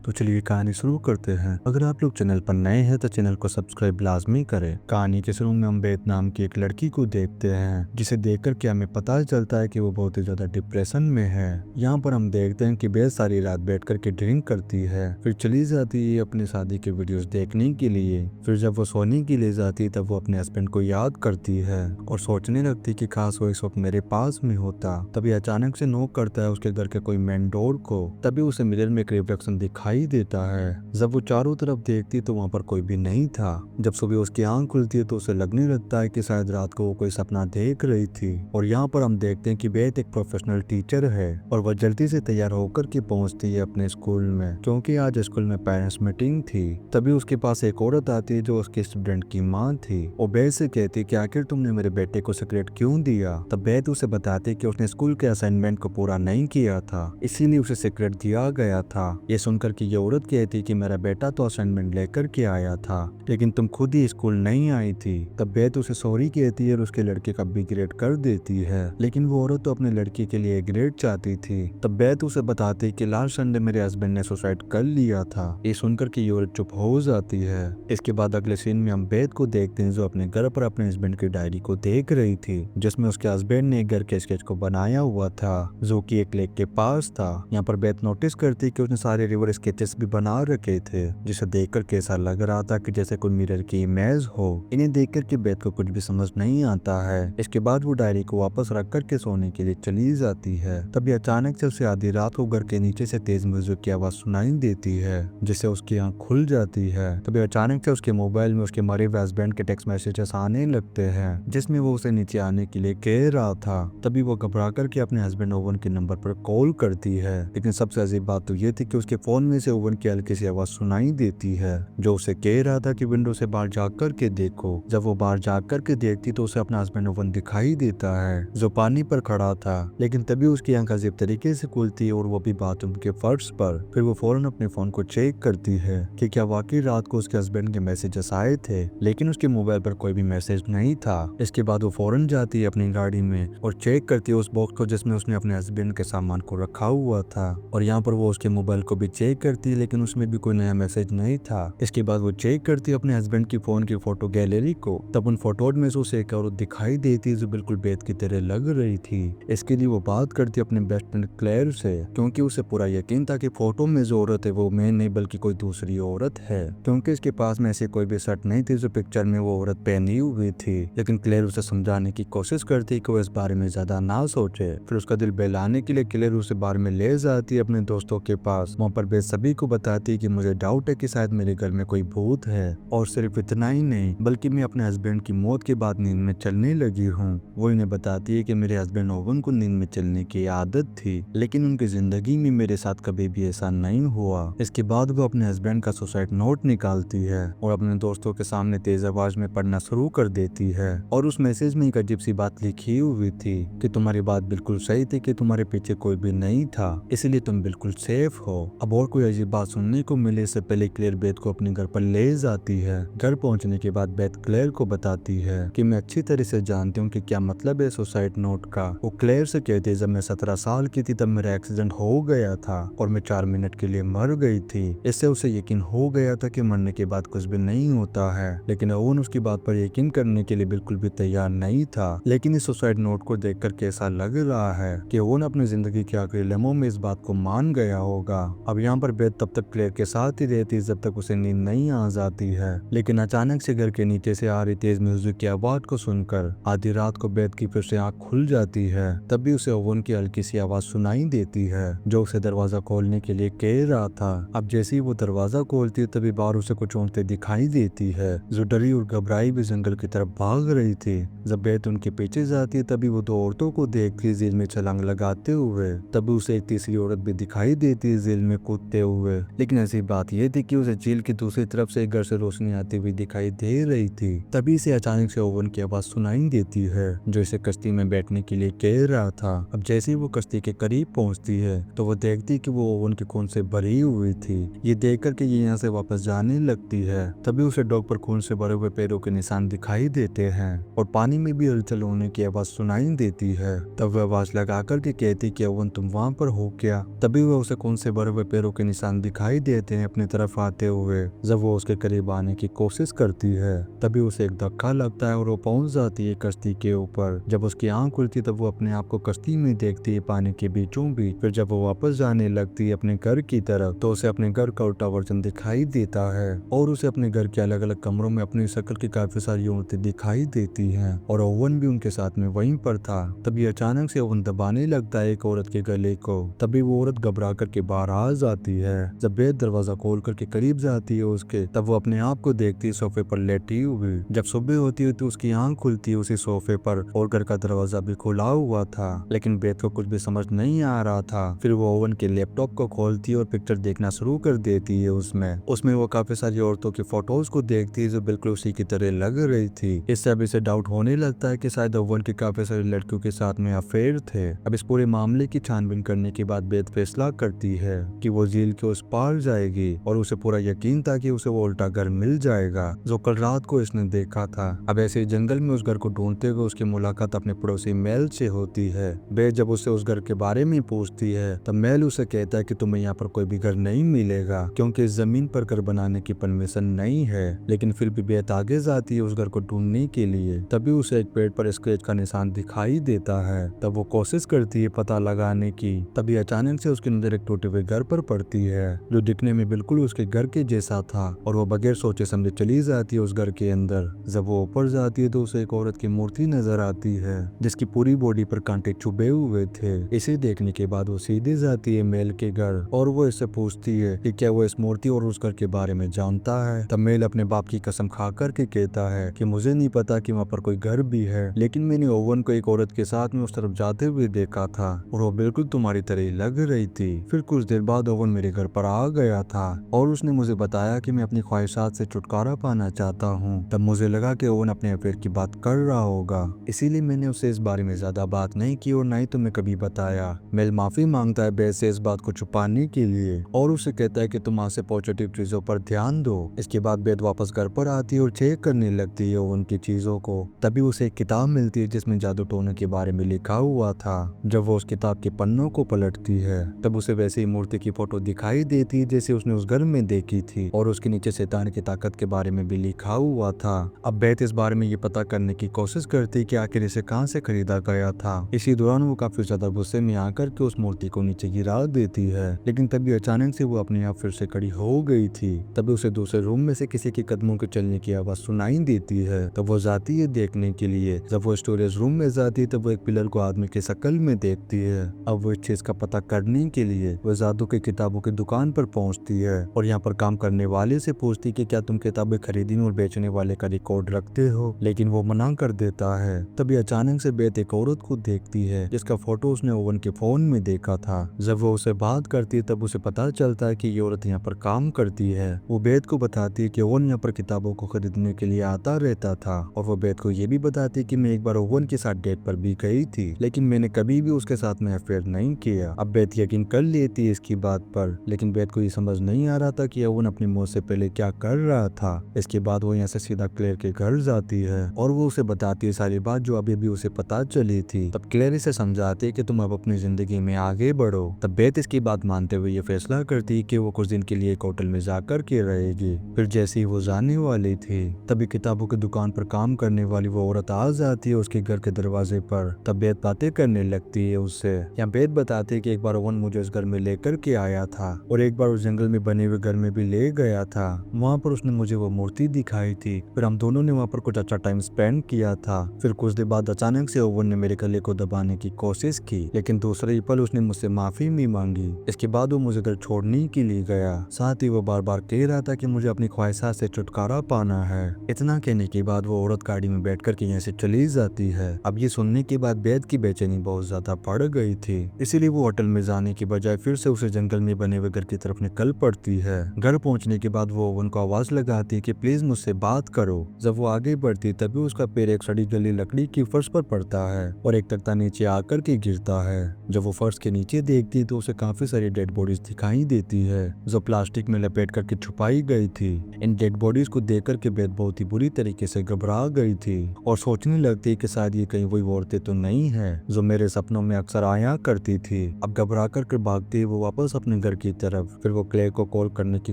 तो चलिए कहानी शुरू करते हैं। अगर आप लोग चैनल पर नए हैं तो चैनल को सब्सक्राइब लाजमी करें। कहानी के शुरू में हम बेत नाम की एक लड़की को देखते हैं, जिसे देखकर के हमें पता चलता है कि वो बहुत ही ज्यादा डिप्रेशन में है। यहाँ पर हम देखते हैं कि बेत सारी रात बैठ कर के ड्रिंक करती है, फिर चली जाती है अपनी शादी के वीडियोस देखने के लिए। फिर जब वो सोने के लिए जाती है तब वो अपने हस्बैंड को याद करती है और सोचने लगती कि काश वो इस वक्त मेरे पास में होता। तभी अचानक से नॉक करता है उसके घर के कोई मेन डोर को। तभी उसे मिरर में एक रिफ्लेक्शन दिखाई देता है। जब वो चारों तरफ देखती तो वहाँ पर कोई भी नहीं था। जब सुबह उसकी आंख खुलती है तो उसे लगने लगता है कि शायद रात को वो कोई सपना देख रही थी। और यहाँ पर हम देखते हैं कि बेथ एक प्रोफेशनल टीचर है और वह जल्दी से तैयार होकर के पहुंचती है अपने स्कूल में, क्योंकि आज स्कूल में पेरेंट्स मीटिंग थी। तभी उसके पास एक औरत आती है जो उसके स्टूडेंट की माँ थी। वो बेथ से कहती कि आखिर तुमने मेरे बेटे को सिगरेट क्यों दिया। तब बेथ उसे बताती कि उसने स्कूल के असाइनमेंट को पूरा नहीं किया था, इसीलिए उसे सिगरेट दिया गया था। ये सुनकर कि ये औरत कहती कि मेरा बेटा तो असाइनमेंट लेकर के आया था, लेकिन तुम खुद ही स्कूल नहीं आई थी। तब बेथ उसे सॉरी कहती है और उसके लड़के का भी ग्रेड कर देती है, लेकिन वो औरत तो अपने लड़के के लिए ग्रेड चाहती थी। तब बेथ उसे बताती कि लास्ट संडे मेरे हस्बैंड ने सुसाइड कर लिया था। ये सुनकर कि ये औरत चुप हो जाती है। इसके बाद अगले सीन में हम बेथ को देखते हैं जो अपने घर पर अपने हस्बैंड की डायरी को देख रही थी, जिसमें उसके हस्बैंड ने एक घर के स्केच को बनाया हुआ था जो कि एक लेक के पास था। यहाँ पर बेथ नोटिस करती कि उसने सारे रिवर स्केचेस भी बना रखे थे, जिसे देखकर के ऐसा लग रहा था कि जैसे कोई मिरर की इमेज हो। इन्हें देखकर के बेथ को कुछ भी समझ नहीं आता है। इसके बाद वो डायरी को वापस रख कर के सोने के लिए चली जाती है। तभी अचानक से उसे आधी रात को घर के नीचे से तेज म्यूजिक की आवाज सुनाई देती है, जिससे उसकी आंख खुल जाती है। तभी अचानक से उसके मोबाइल में उसके मरे हुए हस्बैंड के टेक्स्ट मैसेजेस आने लगते हैं, जिसमें वो उसे नीचे आने के लिए कह रहा था। तभी वो घबरा करके अपने हस्बैंड ओवन के नंबर पर कॉल करती है, लेकिन सबसे अजीब बात तो ये थी कि उसके फोन में से ओवन की हल्की सी आवाज सुनाई देती है जो उसे कह रहा था कि विंडो से बाहर जा कर के देखो। जब वो बाहर जा कर के देखती तो उसे अपना हस्बैंड ओवन दिखाई देता है जो पानी पर खड़ा था, लेकिन तभी उसकी आंख अजीब तरीके से खुलती है और वो भी बाथरूम के फर्श पर। फिर वो फौरन अपने फोन को चेक करती है कि क्या वाकई रात को उसके हस्बैंड के मैसेजेस आए थे, लेकिन उसके मोबाइल पर कोई भी मैसेज नहीं था। इसके बाद वो फौरन जाती है अपनी गाड़ी में और चेक करती है उस बॉक्स को जिसमें उसने अपने हस्बैंड के सामान को रखा हुआ था। और यहाँ पर वो उसके मोबाइल को भी चेक करती है, लेकिन उसमें भी कोई नया मैसेज नहीं था। इसके बाद वो चेक करती है अपने हस्बैंड की फोन की फोटो गैलरी को। तब उन फोटो में से उसे एक औरत दिखाई देती है जो बिल्कुल बेथ की तरह लग रही थी। इसके लिए वो बात करती है अपने बेस्ट फ्रेंड क्लेयर से, क्योंकि उसे पूरा यकीन था कि फोटो में जो औरत है वो मैं नहीं बल्कि कोई दूसरी औरत है, क्योंकि इसके पास में ऐसी कोई भी शर्ट नहीं थी जो पिक्चर में वो औरत पहनी हुई थी। लेकिन क्लेयर उसे समझाने की कोशिश करती कि वो इस बारे में ज्यादा ना सोचे। फिर उसका दिल बहलाने के लिए क्लेयर उसे बार में ले जाती है अपने दोस्तों के पास। वहाँ पर बेथ सभी को बताती कि मुझे डाउट है कि शायद मेरे घर में कोई भूत है। और सिर्फ इतना ही नहीं बल्कि मैं अपने हस्बैंड की मौत के बाद नींद में चलने लगी हूँ। वो इन्हें बताती है कि मेरे हस्बैंड ओवन को नींद में चलने की आदत थी, लेकिन उनकी जिंदगी में मेरे साथ कभी भी ऐसा नहीं हुआ। इसके बाद वो अपने हस्बैंड का सुसाइड नोट निकालती है और अपने दोस्तों के सामने तेज आवाज में पढ़ना शुरू कर देती है। और उस मैसेज में एक अजीब सी बात लिखी हुई थी कि तुम्हारी बात बिल्कुल सही थी कि तुम्हारे पीछे कोई भी नहीं था, इसलिए तुम बिल्कुल सेफ हो। अब और कोई अजीब बात सुनने को मिले इससे पहले क्लेयर बेथ को अपने घर पर ले जाती है। घर पहुंचने के बाद बेथ क्लेयर को बताती है कि मैं अच्छी तरह से जानती हूँ कि क्या मतलब है सुसाइड नोट का। वो क्लेयर से कहती है जब मैं 17 साल की थी तब मेरा एक्सीडेंट हो गया था और मैं 4 मिनट के लिए मर गई थी। इससे उसे यकीन हो गया था कि मरने के बाद कुछ भी नहीं होता है, लेकिन ओवन उसकी बात पर यकीन करने के लिए बिल्कुल भी तैयार नहीं था। लेकिन इस सुसाइड नोट को देखकर कैसा लग रहा है कि ओवन अपनी जिंदगी के आखिरी लम्हों में इस बात को मान गया होगा। अब यहाँ पर बेथ तब तक क्लेयर के साथ ही रहती जब तक उसे नींद नहीं आ जाती है, लेकिन अचानक से घर के नीचे से आ रही तेज म्यूजिक की आवाज को सुनकर आधी रात को बेथ की फिर से आंख खुल जाती है। तभी उसे ओवन की हल्की सी आवाज सुनाई देती है जो उसे दरवाजा खोलने के लिए कह रहा था। अब जैसे ही वो दरवाजा खोलती है तभी बाहर उसे कुछ औरतें दिखाई देती है जो डरी और घबराई भी जंगल की तरफ भाग रही थी। जब बेथ उनके पीछे जाती है तभी वो 2 औरतों को देखती है जेल में छलांग लगाते हुए। तभी उसे एक तीसरी औरत भी दिखाई देती है जेल में कूदते हुए, लेकिन ऐसी बात यह थी कि उसे जेल की दूसरी तरफ से एक घर से रोशनी आती हुई दिखाई दे रही थी। तभी से अचानक से ओवन की आवाज सुनाई देती है जो इसे कश्ती में बैठने के लिए कह रहा था। अब जैसे ही वो कश्ती के करीब पहुंचती है तो वो देखती कि वो ओवन के खून से भरी हुई थी। ये देखकर के ये यहाँ से वापस जाने लगती है। तभी उसे डॉग पर खून से भरे हुए पैरों के निशान दिखाई देते हैं और पानी में भी हलचल होने की आवाज सुनाई देती है। तब वह आवाज लगा कर के कहती कि ओवन तुम वहाँ पर हो क्या। तभी वह उसे खून से भरे हुए पैरों के निशान दिखाई देते हैं अपनी तरफ आते हुए। जब वो उसके करीब आने की कोशिश करती है तभी उसे एक धक्का लगता है और वो पहुंच जाती है कश्ती के ऊपर। जब उसकी आंख खुलती तब वो अपने आप को कश्ती में देखती है पानी के बीचों बीच। फिर जब वो वापस जाने लगती है अपने घर की तरफ तो उसे अपने घर का उल्टा वर्जन दिखाई देता है और उसे अपने घर के अलग अलग कमरों में अपनी शक्ल की काफी सारी औरतें दिखाई देती हैं और ओवन भी उनके साथ में वहीं पर था। तभी अचानक से ओवन दबाने लगता है एक औरत के गले को। तभी वो औरत घबरा करके बाहर आ जाती है। जब बेद दरवाजा खोल करके करीब जाती है उसके तब वो अपने आप को देखती है सोफे पर लेटी हुई। जब सुबह होती है तो उसकी आंख खुलती है उसी सोफे पर और घर का दरवाजा भी खुला हुआ था, लेकिन बेद को कुछ भी समझ नहीं आ रहा था। फिर वो ओवन के लैपटॉप को खोलती है और पिक्चर देखना शुरू कर देती है। उसमें वो काफी सारी औरतों की फोटोज को देखती है जो बिल्कुल उसी की तरह लग रही थी। इससे अब इसे डाउट होने लगता है कि शायद ओवन के काफी सारी लड़कियों के साथ में अफेयर थे। अब इस पूरे मामले की छानबीन करने के बाद बेद फैसला करती है कि वो झील के उस पार जाएगी और उसे पूरा यकीन था कि उसे वो उल्टा घर मिल जाएगा जो कल रात को इसने देखा था। अब ऐसे ही जंगल में उस घर को ढूंढते हुए उसकी मुलाकात अपने पड़ोसी मेल से होती है। बेद जब उसे उस घर के बारे में पूछती है तब मेल उसे कहता है कि तुम्हें यहाँ पर कोई भी घर नहीं मिलेगा क्योंकि इस जमीन पर घर बनाने की परमिशन नहीं है। लेकिन फिर भी बेद आगे जाती है उस घर को ढूंढने के लिए। तभी उसे एक पेड़ पर स्क्रैच का निशान दिखाई देता है। तब वो कोशिश करती है पता लगाने की। तभी अचानक से उसकी नजर एक टूटे हुए घर पर पड़ती है जो दिखने में बिल्कुल उसके घर के जैसा था और वो बगैर सोचे समझे चली जाती है उस घर के अंदर। जब वो ऊपर जाती है तो उसे एक औरत की मूर्ति नजर आती है जिसकी पूरी बॉडी पर कांटे चुभे हुए थे। इसे देखने के बाद वो सीधे जाती है मेल के घर और वो इससे पूछती है कि क्या वो इस मूर्ति और उस घर के बारे में जानता है। तब मेल अपने बाप की कसम खा करके कहता है कि मुझे नहीं पता कि वहाँ पर कोई घर भी है, लेकिन मैंने ओवन को एक औरत के साथ में उस तरफ जाते हुए देखा था और वो बिल्कुल तुम्हारी तरह ही लग रही थी। फिर कुछ देर बाद ओवन मेरे घर पर आ गया था और उसने मुझे बताया कि मैं अपनी ख्वाहिशात से छुटकारा पाना चाहता हूँ। तब मुझे लगा कि ओवन अपने अफेयर की बात कर रहा होगा, इसीलिए मैंने उससे इस बारे में ज्यादा बात नहीं की और ना ही तुम्हें कभी बताया। मेल माफी मांगता है बेद से इस बात को छुपाने के लिए और उसे कहता है कि तुम आज से पॉजिटिव चीजों पर ध्यान दो। इसके बाद बेद वापस घर पर आती है और चेक करने लगती है उनकी चीजों को। तभी उसे एक किताब मिलती है जिसमें जादू टोने के बारे में लिखा हुआ था। जब वो उस किताब के पन्नों को पलटती है तब उसे वैसे ही मूर्ति की फोटो दिखाई देती है जैसे उसने उस घर में देखी थी और उसके नीचे शैतान की ताकत के बारे में भी लिखा हुआ था। अब बेद इस बारे में ये पता करने की कोशिश करती कि आखिर इसे कहाँ से खरीदा गया था। इसी दौरान वो काफी ज्यादा गुस्से में आकर के उस मूर्ति को नीचे गिरा देती है, लेकिन तभी अचानक से वो अपने आप फिर से खड़ी हो गई थी। तभी उसे दूसरे रूम में से किसी के कदमों के चलने की आवाज सुनाई देती है। तब वो जाती है देखने के लिए। जब वो स्टोरेज रूम में जाती है तब वो एक पिलर को आदमी की शक्ल में देखती है। अब वो इस चीज का पता करने के लिए वो जादू की किताबों की दुकान पर पहुंचती है और यहाँ पर काम करने वाले से पूछती कि क्या तुम किताबें खरीदने और बेचने वाले का रिकॉर्ड रखते हो, लेकिन वो मना कर देता है। तभी अचानक से बेद एक औरत को देखती है जिसका फोटो उसने ओवन के फोन में देखा था। जब वो उसे बात करती है तब उसे पता चलता है कि ये औरत यहाँ पर काम करती है। वो बेद को बताती है कि ओवन यहाँ पर किताबों को खरीदने के लिए आता रहता था और वो बेद को ये भी बताती है कि मैं एक बार ओवन के साथ डेट पर भी गई थी, लेकिन मैंने कभी भी उसके साथ में अफेयर नहीं किया। अब बेद यकीन कर लेती है इसकी बात पर, लेकिन बेद को ये समझ नहीं आ रहा था कि ओवन अपनी मौत से पहले क्या कर रहा था। इसके बाद वो यहाँ से सीधा क्लेयर के घर जाती है और वो उसे बताती है सारी बात जो अभी भी उसे पता चली थी। तब क्लेयर इसे समझाती है कि तुम अब अपनी जिंदगी में आगे बढ़ो। तब बेद इसकी बात मानते हुए ये फैसला करती है कि वो कुछ दिन के लिए एक होटल में जाकर के रहेगी। फिर जैसे ही वो जाने वाली थी तभी किताबों की दुकान पर काम करने वाली वो औरत आ जाती है उसके घर के दरवाजे पर। तब बेद बातें करने लगती है उससे। यहाँ बेद बताती है कि एक बार ओवन मुझे उस घर में लेकर के आया था और एक बार उस जंगल में बने हुए घर में भी ले गया था। वहाँ पर उसने मुझे वो मूर्ति दिखाई थी। फिर हम दोनों ने वहाँ पर कुछ अच्छा टाइम स्पेंड किया था। फिर कुछ देर बाद अचानक से ओवन ने मेरे गले को दबाने की कोशिश की, लेकिन दूसरे ही पल उसने मुझसे माफी भी मांगी। इसके बाद वो मुझे घर छोड़ने के लिए गया। साथ ही वो बार बार कह रहा था कि मुझे अपनी ख्वाहिशात से छुटकारा पाना है। इतना कहने के बाद वो औरत गाड़ी में बैठ कर के यहाँ से चली जाती है। अब ये सुनने के बाद बेद की बेचैनी बहुत ज्यादा बढ़ गई थी, इसीलिए वो होटल में जाने की बजाय फिर से उसे जंगल में बने हुए घर की तरफ निकल पड़ती है। घर पहुंचने के बाद वो ओवन को आवाज लगाती है कि प्लीज मुझसे बात करो। जब वो आगे बढ़ती तभी उसका पैर एक सड़ी गली लकड़ी की फर्श पर पड़ता है और एक तख्ता नीचे आकर के गिरता है। जब वो फर्श के नीचे देखती तो उसे काफी सारी डेड बॉडीज दिखाई देती है जो प्लास्टिक में लपेट करके छुपाई गई थी। इन डेड बॉडीज को देख करके बेद बहुत ही बुरी तरीके से घबरा गई थी और सोचने लगती कि शायद ये कहीं वही औरतें तो नहीं है जो मेरे सपनों में अक्सर आया करती थी। अब घबरा कर भागते वो वापस अपने घर की तरफ। फिर वो क्लेयर को कॉल करने की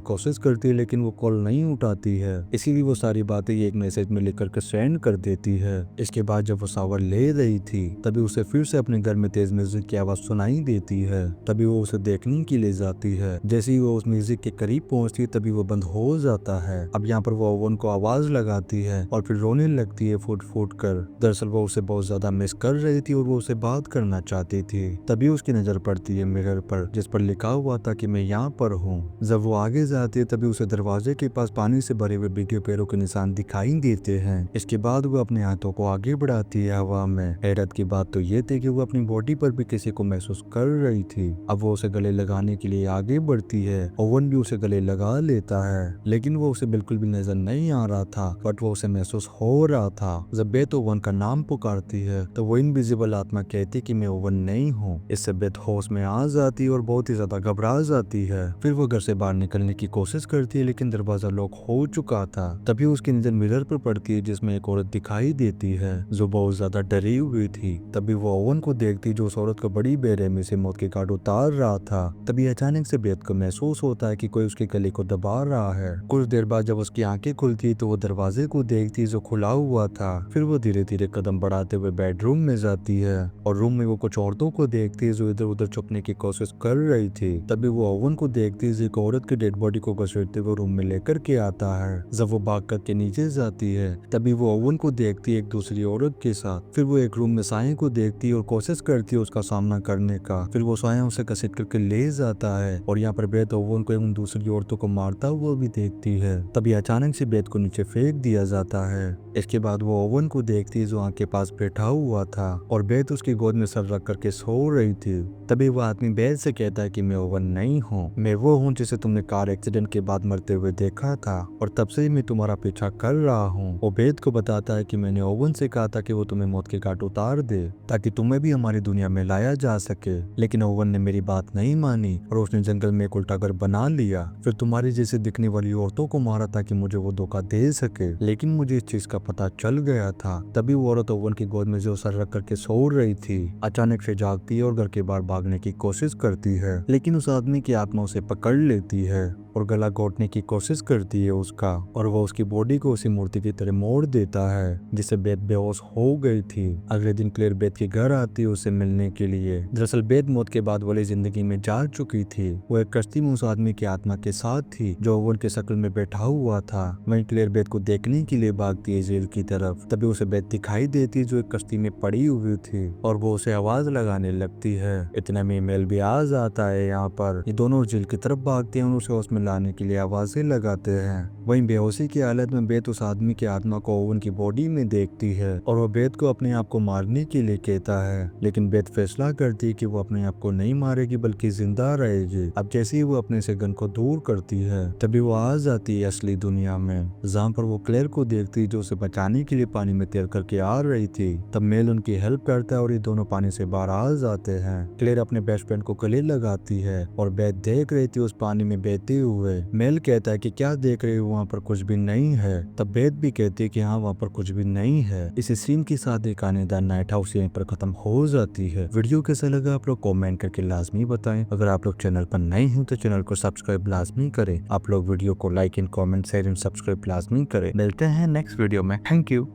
कोशिश करती है लेकिन वो कॉल नहीं उठाती है, इसीलिए वो सारी बातें एक मैसेज में लिख करके सेंड कर देती है। इसके बाद जब वो शावर ले रही थी तभी उसे फिर से अपने घर में तेज म्यूजिक की आवाज सुनाई देती है। तभी वो उसे देखने के लिए जाती है। जैसे ही वो उस म्यूजिक के करीब पहुंचती है तभी वो बंद हो जाता है। अब यहाँ पर वो ओवन को आवाज लगाती है और फिर रोने लगती है फूट फूट कर। दरअसल वो उसे बहुत ज्यादा मिस कर रही थी और वो उसे बात करना चाहती थी। तभी उसकी नजर पड़ती है मिरर पर जिस पर लिखा हुआ था कि मैं यहाँ पर हूँ। जब वो आगे जाती है तभी उसे दरवाजे के पास पानी से भरे हुए भीगे पैरों के निशान दिखाई देते हैं। इसके बाद वो अपने हाथों को आगे बढ़ाती है हवा में। हैरत की बात तो ये थी कि वो अपनी बॉडी पर भी किसी को महसूस कर रही थी। अब वो उसे गले लगाने के लिए आगे बढ़ती है। ओवन भी उसे गले लगा लेता है लेकिन वो उसे बिल्कुल भी नजर नहीं आ रहा था, बट वो उसे महसूस हो रहा था। जब बेथ ओवन का नाम पुकारती है तो वो इनविजिबल आत्मा कहती कि मैं ओवन नहीं हूँ। इससे बेथ होश में आ जाती है और बहुत ही ज्यादा घबरा जाती है। फिर वो घर से बाहर निकलने की कोशिश करती है लेकिन दरवाजा लॉक हो चुका था। तभी उसकी नजर मिरर पर पड़ती है जिसमें एक औरत दिखाई देती है जो बहुत ज्यादा डरी हुई थी। तभी वो ओवन को देखती जो उस औरत को बड़ी बेरहमी से मौत के घाट उतार रहा था। तभी अचानक से बेथ को महसूस होता है कि कोई उसके गले को दबा रहा है। कुछ देर बाद जब उसकी आंखें खुलती तो वो दरवाजे को देखती जो खुला हुआ था। फिर वो धीरे धीरे कदम बढ़ाते हुए बेडरूम में जाती है और रूम में वो कुछ औरतों को देखती है जो इधर उधर छुपने की कोशिश कर रही थी। तभी वो ओवन को देखती है जो एक औरत की डेड बॉडी को घसीटते हुए रूम में लेकर के आता है। जब वो भाग करके नीचे जाती है तभी वो ओवन को देखती है एक दूसरी औरत के साथ। फिर वो एक रूम में साये को देखती है और कोशिश करती है उसका सामना करने का। फिर वो साया उसे घसीट करके ले जाता है और यहाँ पर बेथ ओवन को उन दूसरी औरतों को मारता हुआ भी देखती है। तभी अचानक से बेथ को नीचे फेंक दिया जाता है। इसके बाद वो ओवन को देखती है जो आंख के पास बैठा हुआ था और बेथ उसकी गोद में सर रख करके सो रही थी। तभी वो आदमी बेथ से कहता है कि मैं ओवन नहीं हूँ, मैं वो हूँ जिसे तुमने कार एक्सीडेंट के बाद मरते हुए देखा था और तब से ही मैं तुम्हारा पीछा कर रहा हूँ। वो बेथ को बताता है कि मैंने ओवन से कहा था कि वो तुम्हें मौत के घाट उतार दे ताकि तुम्हें भी हमारी दुनिया में लाया जा सके, लेकिन ओवन ने मेरी बात नहीं मानी और उसने जंगल में एक उल्टा घर बना लिया। फिर तुम्हारी जैसे दिखने वाली औरतों को मारा ताकि मुझे वो धोखा दे सके, लेकिन मुझे इस चीज का पता चल गया था। तभी वो औरत ओवन की गोद में जो सर रख करके सो रही थी अचानक से जागती है और घर के बाहर भागने की कोशिश करती है, लेकिन उस आदमी की आत्मा उसे पकड़ लेती है और गला घोटने की कोशिश करती है उसका और वो उसकी बॉडी को उसी मूर्ति की तरह मोड़ देता है जिससे बेथ बेहोश हो गई थी। अगले दिन क्लेयर बेथ के घर आती है उसे मिलने के लिए। दरअसल बेथ मौत के बाद वाली जिंदगी में जा चुकी थी। वो एक कश्ती में उस आदमी की आत्मा के साथ थी जो ओवन के शक्ल में बैठा हुआ था। वहीं क्लेयर बेथ को देखने के लिए भागती है जेल की तरफ। तभी उसे बेथ दिखाई देती है जो एक कश्ती में पड़ी हुई थी और वो उसे आवाज लगाने लगती है। इतना में ईमेल भी आ जाता है। यहाँ पर ये दोनों जेल की तरफ भागते हैं और उसे उसमें लाने के लिए आवाजें लगाते हैं। वहीं बेहोशी की हालत में बेथ उस आदमी की आत्मा को ओवन की बॉडी में देखती है और वो बेथ को अपने आप को मारने के लिए कहता है, लेकिन बेथ फैसला करती है कि वो अपने आप को नहीं मारेगी बल्कि जिंदा रहेगी। अब जैसे ही वो अपने से गन को दूर करती है तभी वो आ जाती है असली दुनिया में, जहाँ पर वो क्लेयर को देखती जो उसे बचाने के लिए पानी में तैर करके आ रही थी। तब मेल उनकी हेल्प करता है और ये दोनों पानी से बाहर आ जाते हैं। क्लेयर अपने बेस्ट फ्रेंड को गले लगाती है और बेथ देख रही थी उस पानी में बहते हुए। मेल कहता है कि क्या देख रही हो, वहाँ पर कुछ भी नहीं है। तब बेथ भी कहती है कि हाँ वहाँ पर कुछ भी नहीं है। इस सीन के साथ एक आनेदार नाइट हाउस यहीं पर खत्म हो जाती है। वीडियो कैसा लगा आप लोग कमेंट करके लाजमी बताएं। अगर आप लोग चैनल पर नए हैं तो चैनल को सब्सक्राइब लाजमी करें। आप लोग वीडियो को like and comment share and subscribe लाजमी करें। मिलते हैं नेक्स्ट वीडियो में। Thank you.